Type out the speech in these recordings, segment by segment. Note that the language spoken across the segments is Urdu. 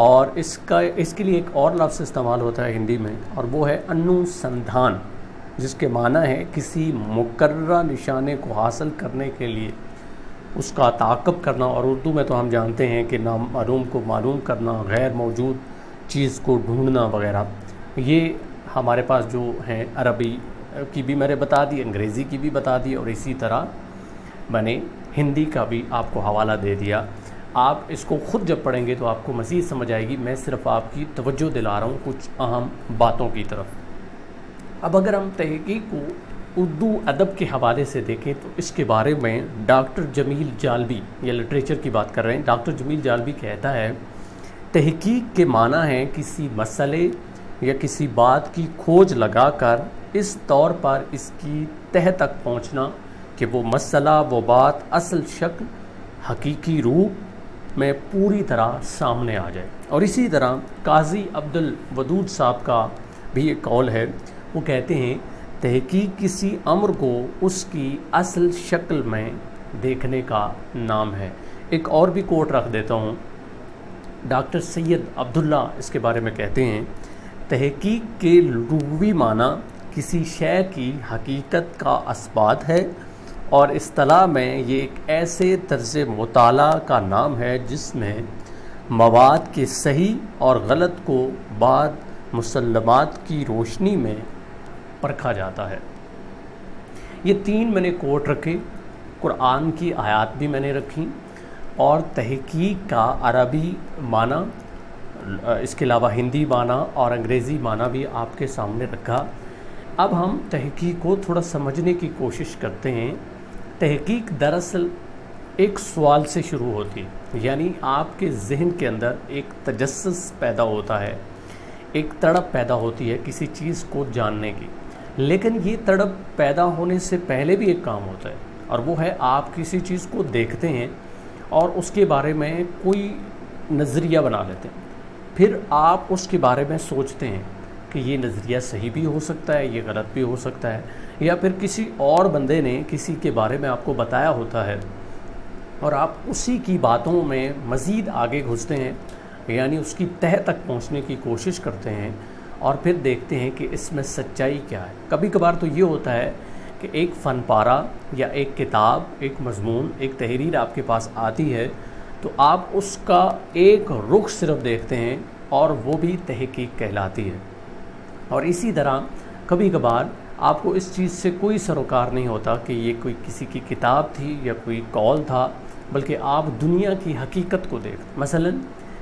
اور اس کے لیے ایک اور لفظ استعمال ہوتا ہے ہندی میں، اور وہ ہے انوسندھان، جس کے معنی ہے کسی مقررہ نشانے کو حاصل کرنے کے لیے اس کا تعاقب کرنا، اور اردو میں تو ہم جانتے ہیں کہ نامعلوم کو معلوم کرنا، غیر موجود چیز کو ڈھونڈنا وغیرہ۔ یہ ہمارے پاس جو ہیں عربی کی بھی میں نے بتا دی، انگریزی کی بھی بتا دی، اور اسی طرح میں نے ہندی کا بھی آپ کو حوالہ دے دیا۔ آپ اس کو خود جب پڑھیں گے تو آپ کو مزید سمجھ آئے گی، میں صرف آپ کی توجہ دلا رہا ہوں کچھ اہم باتوں کی طرف۔ اب اگر ہم تحقیق کو اردو ادب کے حوالے سے دیکھیں تو اس کے بارے میں ڈاکٹر جمیل جالبی، یا لٹریچر کی بات کر رہے ہیں، ڈاکٹر جمیل جالبی کہتا ہے تحقیق کے معنی ہے کسی مسئلے یا کسی بات کی کھوج لگا کر اس طور پر اس کی تہ تک پہنچنا کہ وہ مسئلہ، وہ بات اصل شکل، حقیقی روپ میں پوری طرح سامنے آ جائے۔ اور اسی طرح قاضی عبدالودود صاحب کا بھی ایک قول ہے، وہ کہتے ہیں تحقیق کسی امر کو اس کی اصل شکل میں دیکھنے کا نام ہے۔ ایک اور بھی کوٹ رکھ دیتا ہوں، ڈاکٹر سید عبداللہ اس کے بارے میں کہتے ہیں تحقیق کے لغوی معنی کسی شے کی حقیقت کا اثبات ہے، اور اصطلاح میں یہ ایک ایسے طرز مطالعہ کا نام ہے جس میں مواد کے صحیح اور غلط کو بعد مسلمات کی روشنی میں پرکھا جاتا ہے۔ یہ تین میں نے کوٹ رکھے، قرآن کی آیات بھی میں نے رکھی، اور تحقیق کا عربی معنی، اس کے علاوہ ہندی معنی اور انگریزی معنی بھی آپ کے سامنے رکھا۔ اب ہم تحقیق کو تھوڑا سمجھنے کی کوشش کرتے ہیں۔ تحقیق دراصل ایک سوال سے شروع ہوتی ہے، یعنی آپ کے ذہن کے اندر ایک تجسس پیدا ہوتا ہے، ایک تڑپ پیدا ہوتی ہے کسی چیز کو جاننے کی، لیکن یہ تڑپ پیدا ہونے سے پہلے بھی ایک کام ہوتا ہے، اور وہ ہے آپ کسی چیز کو دیکھتے ہیں اور اس کے بارے میں کوئی نظریہ بنا لیتے ہیں، پھر آپ اس کے بارے میں سوچتے ہیں کہ یہ نظریہ صحیح بھی ہو سکتا ہے، یہ غلط بھی ہو سکتا ہے، یا پھر کسی اور بندے نے کسی کے بارے میں آپ کو بتایا ہوتا ہے، اور آپ اسی کی باتوں میں مزید آگے گھستے ہیں، یعنی اس کی تہہ تک پہنچنے کی کوشش کرتے ہیں، اور پھر دیکھتے ہیں کہ اس میں سچائی کیا ہے۔ کبھی کبھار تو یہ ہوتا ہے کہ ایک فن پارہ یا ایک کتاب، ایک مضمون، ایک تحریر آپ کے پاس آتی ہے تو آپ اس کا ایک رخ صرف دیکھتے ہیں، اور وہ بھی تحقیق کہلاتی ہے۔ اور اسی طرح کبھی کبھار آپ کو اس چیز سے کوئی سروکار نہیں ہوتا کہ یہ کوئی کسی کی کتاب تھی یا کوئی قول تھا، بلکہ آپ دنیا کی حقیقت کو دیکھتے۔ مثلا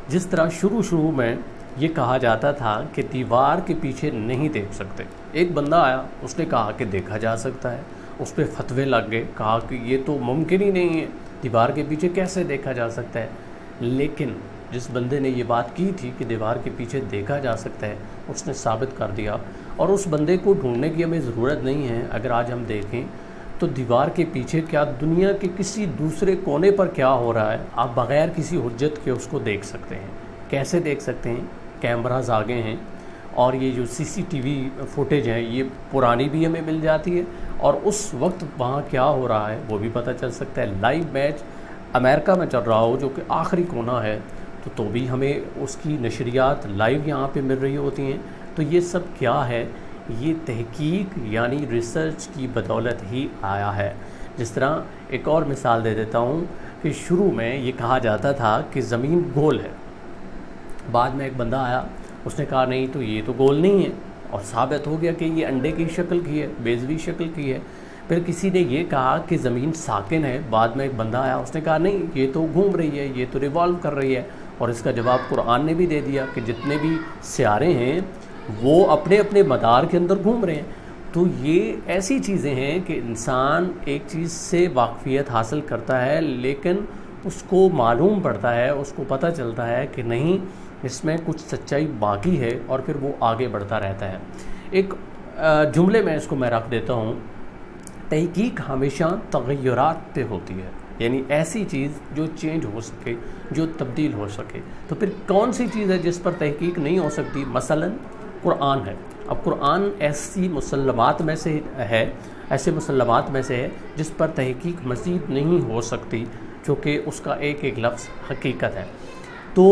جس طرح شروع میں یہ کہا جاتا تھا کہ دیوار کے پیچھے نہیں دیکھ سکتے، ایک بندہ آیا، اس نے کہا کہ دیکھا جا سکتا ہے، اس پہ فتوے لگ گئے، کہا کہ یہ تو ممکن ہی نہیں ہے، دیوار کے پیچھے کیسے دیکھا جا سکتا ہے۔ لیکن جس بندے نے یہ بات کی تھی کہ دیوار کے پیچھے دیکھا جا سکتا ہے، اس نے ثابت کر دیا، اور اس بندے کو ڈھونڈنے کی ہمیں ضرورت نہیں ہے۔ اگر آج ہم دیکھیں تو دیوار کے پیچھے کیا دنیا کے کسی دوسرے کونے پر کیا ہو رہا ہے، آپ بغیر کسی حجت کے اس کو دیکھ سکتے ہیں۔ کیسے دیکھ سکتے ہیں؟ کیمراز آگے ہیں، اور یہ جو CCTV فوٹیج ہے یہ پرانی بھی ہمیں مل جاتی ہے، اور اس وقت وہاں کیا ہو رہا ہے وہ بھی پتہ چل سکتا ہے۔ لائیو میچ امریکہ میں چل رہا ہو جو کہ آخری کونا ہے تو بھی ہمیں اس کی نشریات لائیو یہاں پہ مل رہی ہوتی ہیں۔ تو یہ سب کیا ہے؟ یہ تحقیق یعنی ریسرچ کی بدولت ہی آیا ہے۔ جس طرح ایک اور مثال دے دیتا ہوں کہ شروع میں یہ کہا جاتا تھا کہ زمین گول ہے، بعد میں ایک بندہ آیا، اس نے کہا نہیں تو یہ تو گول نہیں ہے، اور ثابت ہو گیا کہ یہ انڈے کی شکل کی ہے، بیضوی شکل کی ہے۔ پھر کسی نے یہ کہا کہ زمین ساکن ہے، بعد میں ایک بندہ آیا، اس نے کہا نہیں یہ تو گھوم رہی ہے، یہ تو ریوالو کر رہی ہے، اور اس کا جواب قرآن نے بھی دے دیا کہ جتنے بھی سیارے ہیں وہ اپنے اپنے مدار کے اندر گھوم رہے ہیں۔ تو یہ ایسی چیزیں ہیں کہ انسان ایک چیز سے واقفیت حاصل کرتا ہے، لیکن اس کو معلوم پڑتا ہے، اس کو پتہ چلتا ہے کہ نہیں اس میں کچھ سچائی باقی ہے، اور پھر وہ آگے بڑھتا رہتا ہے۔ ایک جملے میں اس کو میں رکھ دیتا ہوں، تحقیق ہمیشہ تغیرات پہ ہوتی ہے، یعنی ایسی چیز جو چینج ہو سکے، جو تبدیل ہو سکے۔ تو پھر کون سی چیز ہے جس پر تحقیق نہیں ہو سکتی؟ مثلا قرآن ہے۔ اب قرآن ایسے مسلمات میں سے ہے جس پر تحقیق مزید نہیں ہو سکتی، چونکہ اس کا ایک ایک لفظ حقیقت ہے۔ تو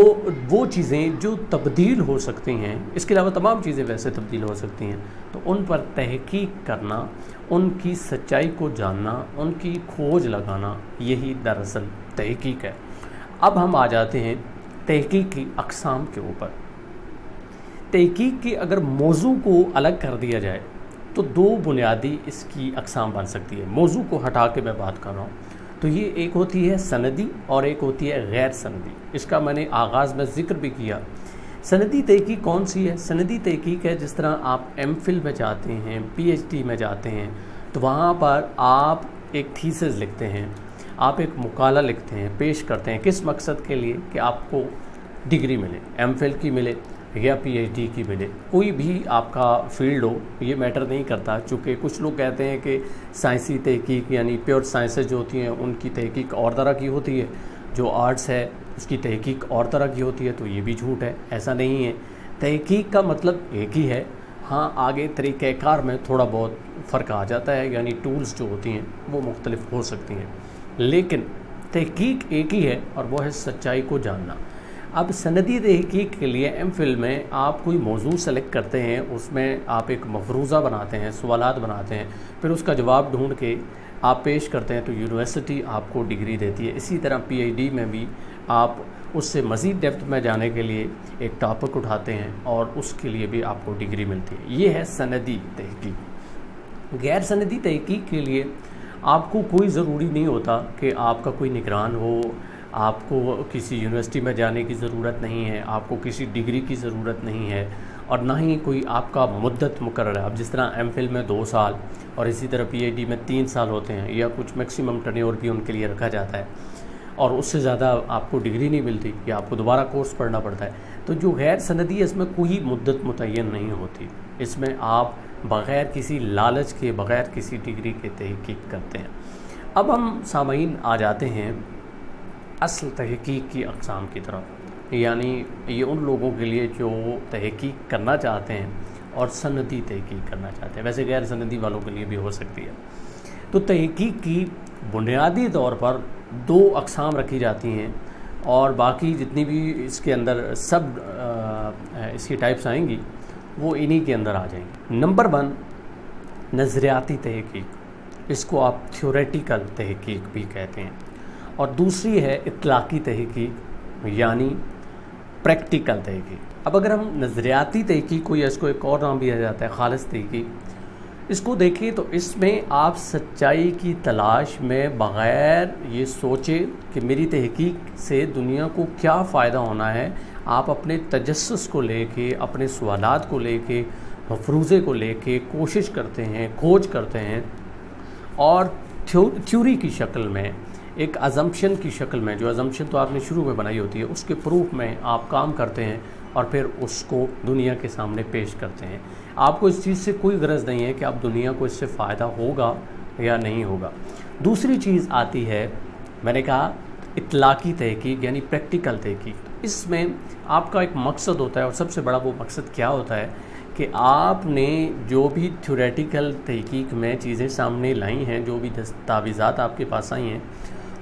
وہ چیزیں جو تبدیل ہو سکتی ہیں، اس کے علاوہ تمام چیزیں ویسے تبدیل ہو سکتی ہیں، تو ان پر تحقیق کرنا، ان کی سچائی کو جاننا، ان کی کھوج لگانا، یہی دراصل تحقیق ہے۔ اب ہم آ جاتے ہیں تحقیق کی اقسام کے اوپر۔ تحقیق کی اگر موضوع کو الگ کر دیا جائے تو دو بنیادی اس کی اقسام بن سکتی ہے۔ موضوع کو ہٹا کے میں بات کر رہا ہوں تو یہ ایک ہوتی ہے سندی اور ایک ہوتی ہے غیر سندی۔ اس کا میں نے آغاز میں ذکر بھی کیا۔ سندی تحقیق کون سی ہے؟ سندی تحقیق ہے جس طرح آپ ایم فل میں جاتے ہیں، پی ایچ ڈی میں جاتے ہیں، تو وہاں پر آپ ایک تھیسس لکھتے ہیں، آپ ایک مقالہ لکھتے ہیں، پیش کرتے ہیں، کس مقصد کے لیے؟ کہ آپ کو ڈگری ملے، ایم فل کی ملے یا پی ایچ ڈی کی ملے، کوئی بھی آپ کا فیلڈ ہو، یہ میٹر نہیں کرتا۔ چونکہ کچھ لوگ کہتے ہیں کہ سائنسی تحقیق یعنی پیور سائنسز جو ہوتی ہیں ان کی تحقیق اور طرح کی ہوتی ہے، جو آرٹس ہے اس کی تحقیق اور طرح کی ہوتی ہے، تو یہ بھی جھوٹ ہے، ایسا نہیں ہے۔ تحقیق کا مطلب ایک ہی ہے، ہاں آگے طریقہ کار میں تھوڑا بہت فرق آ جاتا ہے، یعنی ٹولز جو ہوتی ہیں وہ مختلف ہو سکتی ہیں، لیکن تحقیق ایک ہی ہے اور وہ ہے سچائی کو جاننا۔ اب سندی تحقیق کے لیے ایم فل میں آپ کوئی موضوع سلیکٹ کرتے ہیں، اس میں آپ ایک مفروضہ بناتے ہیں، سوالات بناتے ہیں، پھر اس کا جواب ڈھونڈ کے آپ پیش کرتے ہیں تو یونیورسٹی آپ کو ڈگری دیتی ہے۔ اسی طرح پی ایچ ڈی میں بھی آپ اس سے مزید ڈیپتھ میں جانے کے لیے ایک ٹاپک اٹھاتے ہیں اور اس کے لیے بھی آپ کو ڈگری ملتی ہے۔ یہ ہے سندی تحقیق۔ غیر سندی تحقیق کے لیے آپ کو کوئی ضروری نہیں ہوتا کہ آپ کا کوئی نگران ہو، آپ کو کسی یونیورسٹی میں جانے کی ضرورت نہیں ہے، آپ کو کسی ڈگری کی ضرورت نہیں ہے، اور نہ ہی کوئی آپ کا مدت مقرر ہے۔ اب جس طرح ایم فل میں 2 سال اور اسی طرح پی ایچ ڈی میں 3 سال ہوتے ہیں، یا کچھ میکسیمم ٹرنیور بھی ان کے لیے رکھا جاتا ہے، اور اس سے زیادہ آپ کو ڈگری نہیں ملتی یا آپ کو دوبارہ کورس پڑھنا پڑتا ہے۔ تو جو غیر سندی ہے اس میں کوئی مدت متعین نہیں ہوتی، اس میں آپ بغیر کسی لالچ کے، بغیر کسی ڈگری کے تحقیق کرتے ہیں۔ اب ہم سامعین آ جاتے ہیں اصل تحقیق کی اقسام کی طرف، یعنی یہ ان لوگوں کے لیے جو تحقیق کرنا چاہتے ہیں اور سندی تحقیق کرنا چاہتے ہیں، ویسے غیر سندی والوں کے لیے بھی ہو سکتی ہے۔ تو تحقیق کی بنیادی طور پر 2 اقسام رکھی جاتی ہیں، اور باقی جتنی بھی اس کے اندر سب اس کی ٹائپس آئیں گی وہ انہی کے اندر آ جائیں گی۔ نمبر 1 نظریاتی تحقیق، اس کو آپ تھیوریٹیکل تحقیق بھی کہتے ہیں، اور دوسری ہے اطلاقی تحقیق یعنی پریکٹیکل تحقیق۔ اب اگر ہم نظریاتی تحقیق کو، یا اس کو ایک اور نام دیا جاتا ہے خالص تحقیق، اس کو دیکھیں تو اس میں آپ سچائی کی تلاش میں بغیر یہ سوچے کہ میری تحقیق سے دنیا کو کیا فائدہ ہونا ہے، آپ اپنے تجسس کو لے کے، اپنے سوالات کو لے کے، مفروضے کو لے کے کوشش کرتے ہیں، کھوج کرتے ہیں، اور تھیوری کی شکل میں، ایک ازمپشن کی شکل میں، جو ازمپشن تو آپ نے شروع میں بنائی ہوتی ہے، اس کے پروف میں آپ کام کرتے ہیں اور پھر اس کو دنیا کے سامنے پیش کرتے ہیں۔ آپ کو اس چیز سے کوئی غرض نہیں ہے کہ اب دنیا کو اس سے فائدہ ہوگا یا نہیں ہوگا۔ دوسری چیز آتی ہے، میں نے کہا اطلاقی تحقیق یعنی پریکٹیکل تحقیق۔ اس میں آپ کا ایک مقصد ہوتا ہے، اور سب سے بڑا وہ مقصد کیا ہوتا ہے کہ آپ نے جو بھی تھیوریٹیکل تحقیق میں چیزیں سامنے لائی ہیں، جو بھی دستاویزات آپ کے پاس آئی ہیں،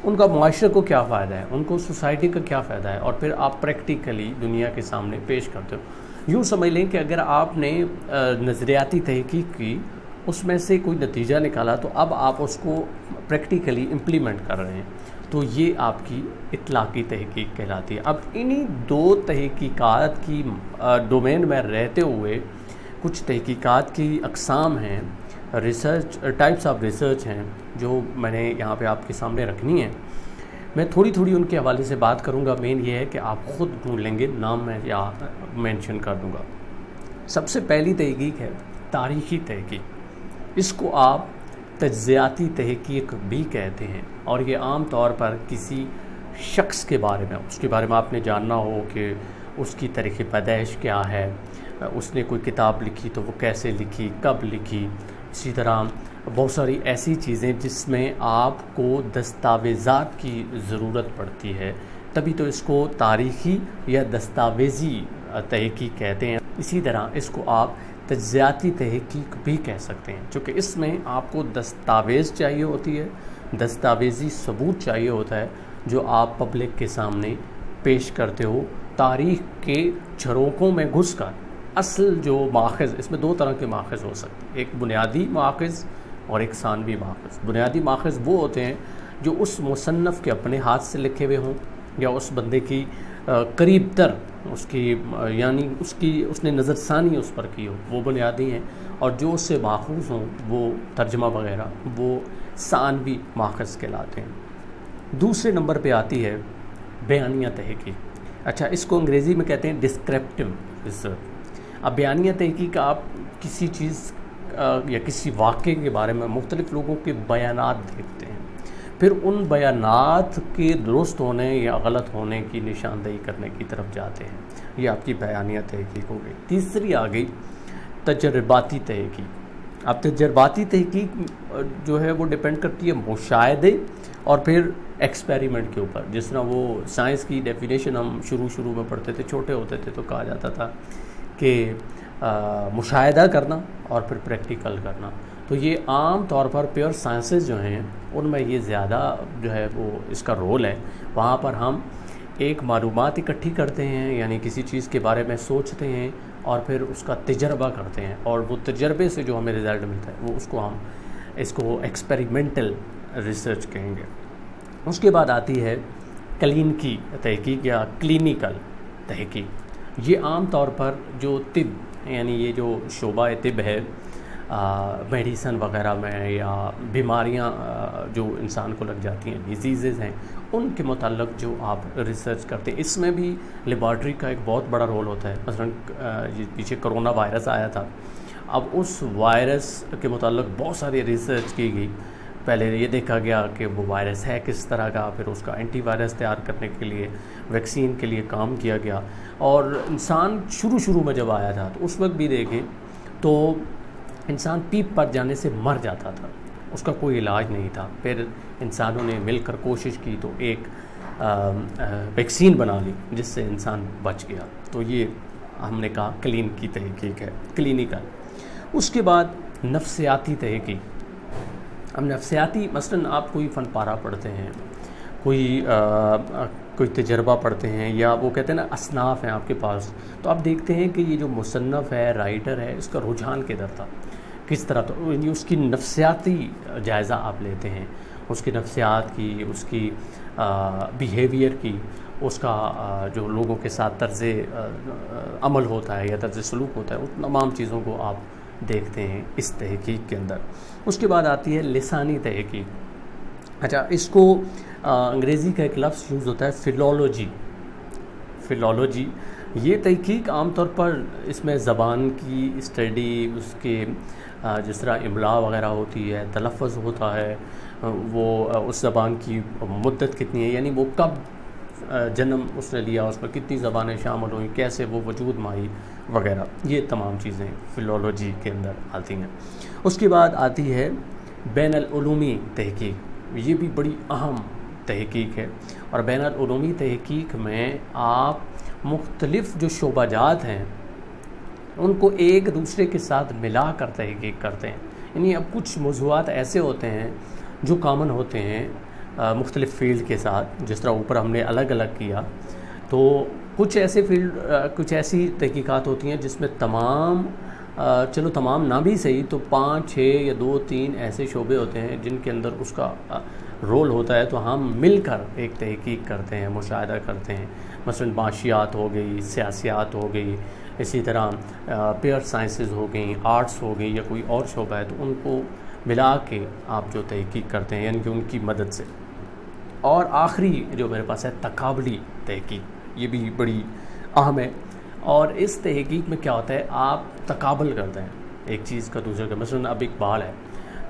ان کا معاشرے کو کیا فائدہ ہے، ان کو سوسائٹی کا کیا فائدہ ہے، اور پھر آپ پریکٹیکلی دنیا کے سامنے پیش کرتے ہو۔ یوں سمجھ لیں کہ اگر آپ نے نظریاتی تحقیق کی، اس میں سے کوئی نتیجہ نکالا، تو اب آپ اس کو پریکٹیکلی امپلیمنٹ کر رہے ہیں، تو یہ آپ کی اطلاقی تحقیق کہلاتی ہے۔ اب انہی 2 تحقیقات کی ڈومین میں رہتے ہوئے کچھ تحقیقات کی اقسام ہیں، ریسرچ ٹائپس آف ریسرچ ہیں، جو میں نے یہاں پہ آپ کے سامنے رکھنی ہے۔ میں تھوڑی تھوڑی ان کے حوالے سے بات کروں گا، مین یہ ہے کہ آپ خود ڈھونڈ لیں گے، نام میں یا مینشن کر دوں گا۔ سب سے پہلی تحقیق ہے تاریخی تحقیق، اس کو آپ تجزیاتی تحقیق بھی کہتے ہیں، اور یہ عام طور پر کسی شخص کے بارے میں، اس کے بارے میں آپ نے جاننا ہو کہ اس کی تاریخ پیدائش کیا ہے، اس نے کوئی کتاب لکھی تو وہ کیسے لکھی، کب لکھی، اسی طرح بہت ساری ایسی چیزیں جس میں آپ کو دستاویزات کی ضرورت پڑتی ہے، تبھی تو اس کو تاریخی یا دستاویزی تحقیق کہتے ہیں۔ اسی طرح اس کو آپ تجزیاتی تحقیق بھی کہہ سکتے ہیں، چونکہ اس میں آپ کو دستاویز چاہیے ہوتی ہے، دستاویزی ثبوت چاہیے ہوتا ہے، جو آپ پبلک کے سامنے پیش کرتے ہو تاریخ کے جھروکوں میں گھس کر اصل جو ماخذ، اس میں دو طرح کے ماخذ ہو سکتے ہیں، ایک بنیادی ماخذ اور ایک ثانوی ماخذ۔ بنیادی ماخذ وہ ہوتے ہیں جو اس مصنف کے اپنے ہاتھ سے لکھے ہوئے ہوں یا اس بندے کی قریب تر اس کی یعنی اس نے نظر ثانی اس پر کی ہو، وہ بنیادی ہیں، اور جو اس سے ماخوذ ہوں وہ ترجمہ وغیرہ وہ ثانوی ماخذ کہلاتے ہیں۔ دوسرے نمبر پہ آتی ہے بیانیہ تحقیق۔ اچھا، اس کو انگریزی میں کہتے ہیں ڈسکرپٹیو ریسرچ۔ اب بیانیہ تحقیق آپ کسی چیز یا کسی واقعے کے بارے میں مختلف لوگوں کے بیانات دیکھتے ہیں، پھر ان بیانات کے درست ہونے یا غلط ہونے کی نشاندہی کرنے کی طرف جاتے ہیں، یہ آپ کی بیانیہ تحقیق ہو گئی۔ تیسری آ گئی تجرباتی تحقیق۔ اب تجرباتی تحقیق جو ہے وہ ڈیپینڈ کرتی ہے مشاہدے اور پھر ایکسپیریمنٹ کے اوپر۔ جس طرح وہ سائنس کی ڈیفینیشن ہم شروع میں پڑھتے تھے، چھوٹے ہوتے تھے تو کہا جاتا تھا کہ مشاہدہ کرنا اور پھر پریکٹیکل کرنا، تو یہ عام طور پر پیور سائنسز جو ہیں ان میں یہ زیادہ جو ہے وہ اس کا رول ہے۔ وہاں پر ہم ایک معلومات اکٹھی کرتے ہیں، یعنی کسی چیز کے بارے میں سوچتے ہیں اور پھر اس کا تجربہ کرتے ہیں، اور وہ تجربے سے جو ہمیں رزلٹ ملتا ہے وہ اس کو ایکسپیریمنٹل ریسرچ کہیں گے۔ اس کے بعد آتی ہے کلینکی تحقیق یا کلینیکل تحقیق۔ یہ عام طور پر جو طب یعنی یہ جو شعبہ طب ہے، میڈیسن وغیرہ میں یا بیماریاں جو انسان کو لگ جاتی ہیں، ڈیزیزز ہیں، ان کے متعلق جو آپ ریسرچ کرتے ہیں، اس میں بھی لیبارٹری کا ایک بہت بڑا رول ہوتا ہے۔ مثلاً یہ پیچھے کرونا وائرس آیا تھا، اب اس وائرس کے متعلق بہت ساری ریسرچ کی گئی۔ پہلے یہ دیکھا گیا کہ وہ وائرس ہے کس طرح کا، پھر اس کا اینٹی وائرس تیار کرنے کے لیے ویکسین کے لیے کام کیا گیا، اور انسان شروع میں جب آیا تھا تو اس وقت بھی دیکھیں تو انسان پیپ پر جانے سے مر جاتا تھا، اس کا کوئی علاج نہیں تھا۔ پھر انسانوں نے مل کر کوشش کی تو ایک ویکسین بنا لی جس سے انسان بچ گیا۔ تو یہ ہم نے کہا کلین کی تحقیق ہے، کلینیکل۔ اس کے بعد نفسیاتی تحقیق۔ اب نفسیاتی مثلاً آپ کوئی فن پارہ پڑھتے ہیں، کوئی تجربہ پڑھتے ہیں، یا وہ کہتے ہیں نا اصناف ہیں آپ کے پاس، تو آپ دیکھتے ہیں کہ یہ جو مصنف ہے، رائٹر ہے، اس کا رجحان کدھر تھا، کس طرح، تو اس کی نفسیاتی جائزہ آپ لیتے ہیں، اس کی نفسیات کی، اس کی بیہیویئر کی، اس کا جو لوگوں کے ساتھ طرز عمل ہوتا ہے یا طرز سلوک ہوتا ہے، ان تمام چیزوں کو آپ دیکھتے ہیں اس تحقیق کے اندر۔ اس کے بعد آتی ہے لسانی تحقیق۔ اچھا، اس کو انگریزی کا ایک لفظ یوز ہوتا ہے فلالوجی۔ یہ تحقیق عام طور پر اس میں زبان کی اسٹڈی، اس کے جس طرح املاء وغیرہ ہوتی ہے، تلفظ ہوتا ہے، وہ اس زبان کی مدت کتنی ہے، یعنی وہ کب جنم اس نے لیا، اس میں کتنی زبانیں شامل ہوئیں، کیسے وہ وجود میں آئی وغیرہ، یہ تمام چیزیں فلالوجی کے اندر آتی ہیں۔ اس کے بعد آتی ہے بین العلومی تحقیق۔ یہ بھی بڑی اہم تحقیق ہے، اور بین العلومی تحقیق میں آپ مختلف جو شعبہ جات ہیں ان کو ایک دوسرے کے ساتھ ملا کر تحقیق کرتے ہیں۔ یعنی اب کچھ موضوعات ایسے ہوتے ہیں جو کامن ہوتے ہیں مختلف فیلڈ کے ساتھ، جس طرح اوپر ہم نے الگ الگ کیا، تو کچھ ایسی تحقیقات ہوتی ہیں جس میں تمام نہ بھی صحیح تو 5 6 یا 2 3 ایسے شعبے ہوتے ہیں جن کے اندر اس کا رول ہوتا ہے، تو ہم مل کر ایک تحقیق کرتے ہیں، مشاہدہ کرتے ہیں۔ مثلاً معاشیات ہو گئی، سیاسیات ہو گئی، اسی طرح پیئر سائنسز ہو گئیں، آرٹس ہو گئی، یا کوئی اور شعبہ ہے، تو ان کو ملا کے آپ جو تحقیق کرتے ہیں، یعنی کہ ان کی مدد سے۔ اور آخری جو میرے پاس ہے تقابلی تحقیق، یہ بھی بڑی اہم ہے، اور اس تحقیق میں کیا ہوتا ہے، آپ تقابل کرتے ہیں ایک چیز کا دوسرے کا۔ مثلاً اب اقبال ہے،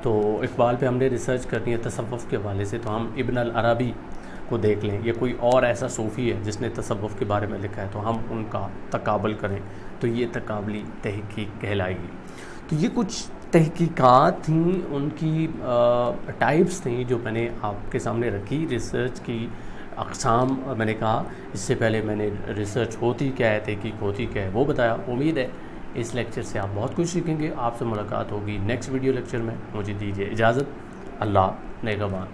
تو اقبال پہ ہم نے ریسرچ کرنی ہے تصوف کے حوالے سے، تو ہم ابن العربی کو دیکھ لیں، یا کوئی اور ایسا صوفی ہے جس نے تصوف کے بارے میں لکھا ہے، تو ہم ان کا تقابل کریں، تو یہ تقابلی تحقیق کہلائے گی۔ تو یہ کچھ تحقیقات تھیں، ان کی ٹائپس تھیں جو میں نے آپ کے سامنے رکھی، ریسرچ کی اقسام میں نے کہا۔ اس سے پہلے میں نے ریسرچ ہوتی کیا ہے، تحقیق ہوتی کیا ہے، وہ بتایا۔ امید ہے اس لیکچر سے آپ بہت کچھ سیکھیں گے۔ آپ سے ملاقات ہوگی نیکسٹ ویڈیو لیکچر میں۔ مجھے دیجیے اجازت۔ اللہ نگہبان۔